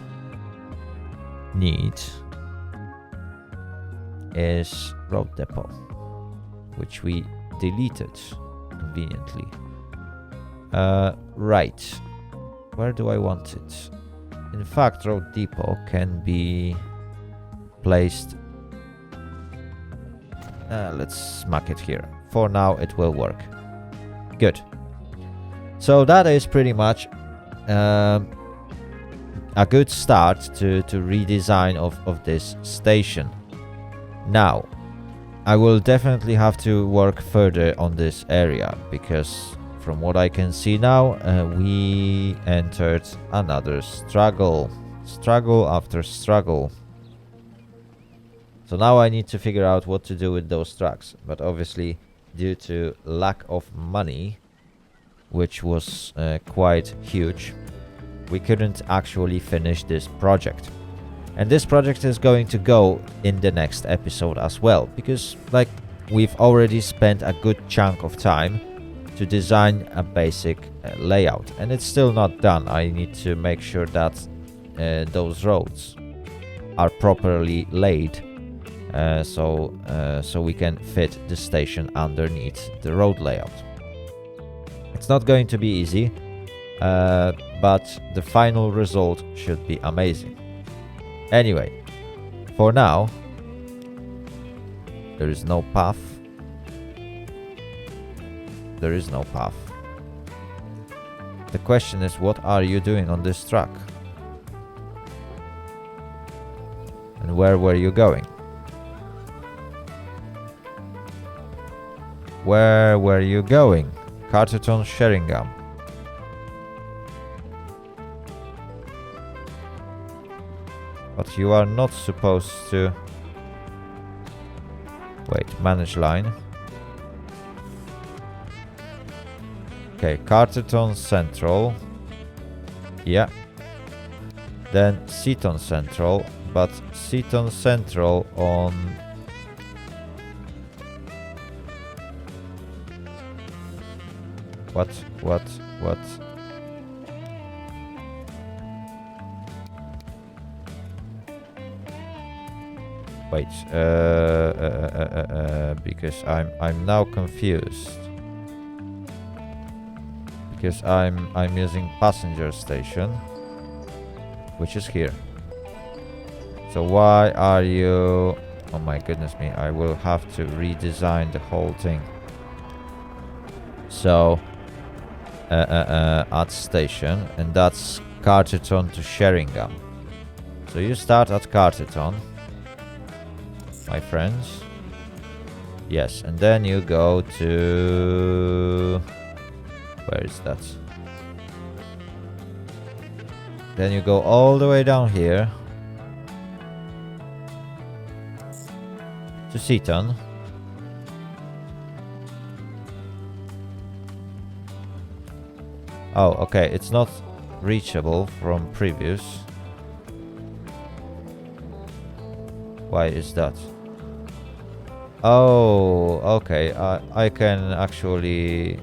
need is road depot, which we deleted conveniently. Right. Where do I want it? In fact, road depot can be placed. Let's smack it here. For now, it will work. Good. So that is pretty much a good start to redesign of this station. Now, I will definitely have to work further on this area, because from what I can see now, we entered another struggle. Struggle after struggle. So now I need to figure out what to do with those trucks. But obviously, due to lack of money, which was quite huge, we couldn't actually finish this project. And this project is going to go in the next episode as well, because like we've already spent a good chunk of time to design a basic layout, and it's still not done. I need to make sure that those roads are properly laid, so we can fit the station underneath the road layout. It's not going to be easy, but the final result should be amazing. Anyway, for now, there is no path. There is no path. The question is, what are you doing on this track? And where were you going? Where were you going? Carterton, Sheringham. But you are not supposed to... Wait, manage line. Okay, Carterton Central. Yeah. Then Seaton Central. But Seaton Central on... What? Wait, because I'm now confused. Because I'm using passenger station, which is here. So why are you... Oh my goodness me, I will have to redesign the whole thing. So, at station, and that's Carterton to Sheringham. So you start at Carterton, my friends. Yes, and then you go to... Where is that? Then you go all the way down here to Seaton. Oh, okay, it's not reachable from previous. Why is that? Oh, okay, I can actually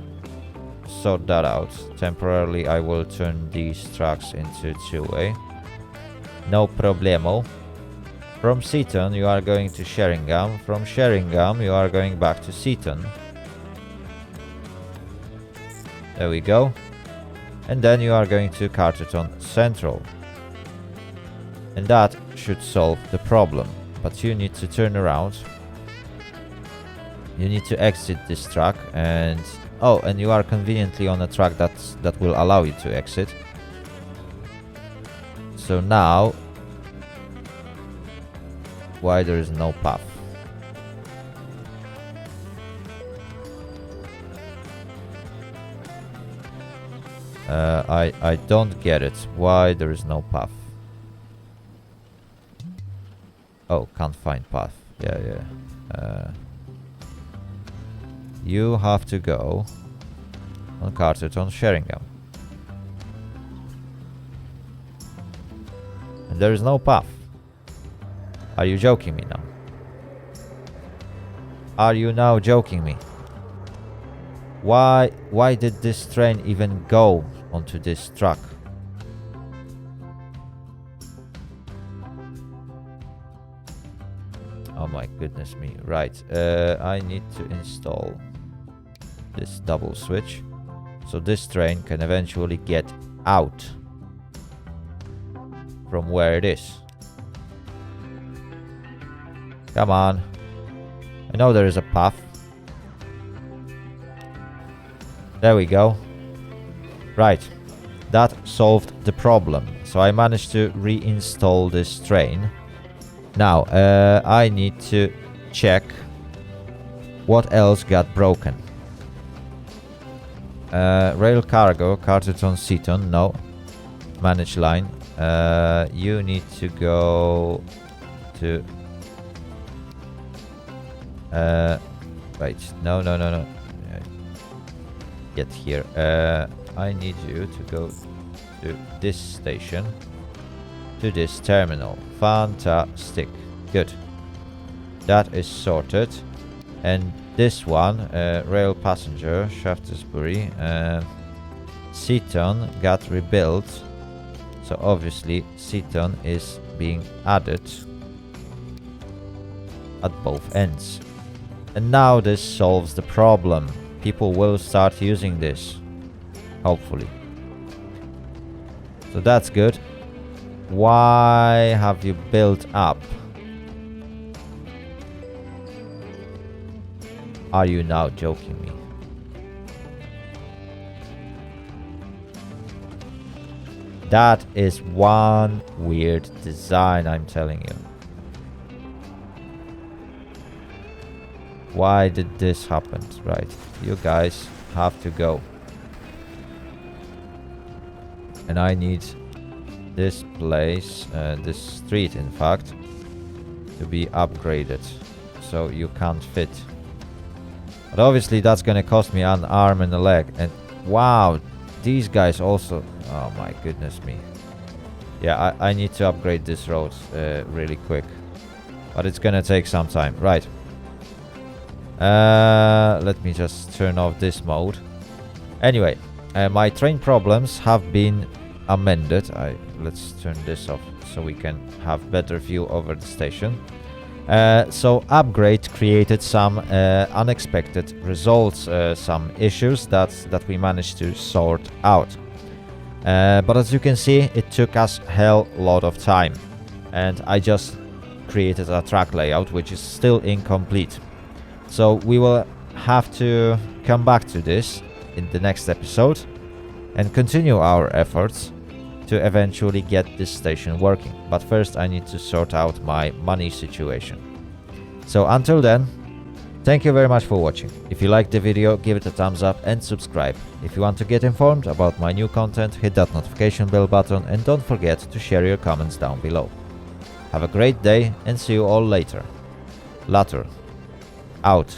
sort that out. Temporarily I will turn these tracks into two-way. No problemo. From Seaton you are going to Sheringham. From Sheringham you are going back to Seaton. There we go. And then you are going to Carterton Central. And that should solve the problem. But you need to turn around. You need to exit this track and... Oh, and you are conveniently on a track that will allow you to exit. So now... Why there is no path? I don't get it. Why there is no path? Oh, can't find path. Yeah. You have to go on Carterton Sheringham. And there is no path. Are you joking me now? Are you now joking me? Why did this train even go onto this track? Oh my goodness me. Right, I need to install this double switch so this train can eventually get out from where it is. Come on. I know there is a path. There we go. Right. That solved the problem. So I managed to reinstall this train. Now, I need to check what else got broken. Rail cargo, Carterton Seaton, no. Manage line. You need to go to... Wait, no. Get here. I need you to go to this station, to this terminal. Fantastic. Good. That is sorted. And this one, rail passenger, Shawtesbury, Seaton got rebuilt. So obviously Seaton is being added at both ends. And now this solves the problem. People will start using this. Hopefully. So that's good. Why have you built up? Are you now joking me? That is one weird design, I'm telling you. Why did this happen? Right, you guys have to go. And I need this place, this street in fact, to be upgraded. So you can't fit. But obviously that's gonna cost me an arm and a leg. And wow, these guys also... Oh my goodness me. Yeah, I need to upgrade this road really quick. But it's gonna take some time. Right. Let me just turn off this mode. Anyway, my train problems have been amended. Let's turn this off so we can have better view over the station. So upgrade created some unexpected results, some issues that we managed to sort out. But as you can see, it took us hell lot of time, and I just created a track layout which is still incomplete. So we will have to come back to this in the next episode and continue our efforts to eventually get this station working. But first I need to sort out my money situation. So until then, thank you very much for watching. If you liked the video, give it a thumbs up and subscribe. If you want to get informed about my new content, hit that notification bell button and don't forget to share your comments down below. Have a great day and see you all later. Later. Out.